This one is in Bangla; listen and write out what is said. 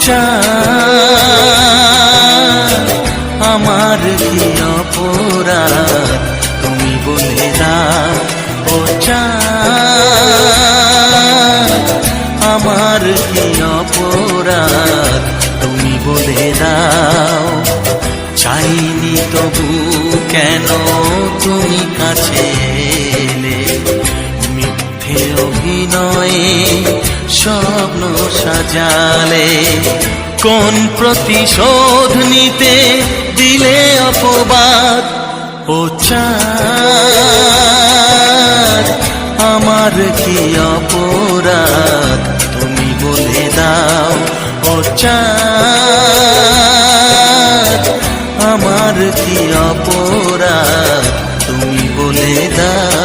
চাঁদ আমার কি অপরাধ তুমি বলে দাও। ও চাঁদ আমার কি অপরাধ তুমি বলে দাও। চাইনি তবু কেন তুমি কাছে এলে, মিথ্যে অভিনয়ে স্বপ্ন সাজালে। কোন প্রতিশোধ নিতে দিলে অপবাদ। ও চাঁদ আমার কি অপরাধ তুমি বলে দাও। ও চাঁদ আমার কি অপরাধ তুমি বলে দাও।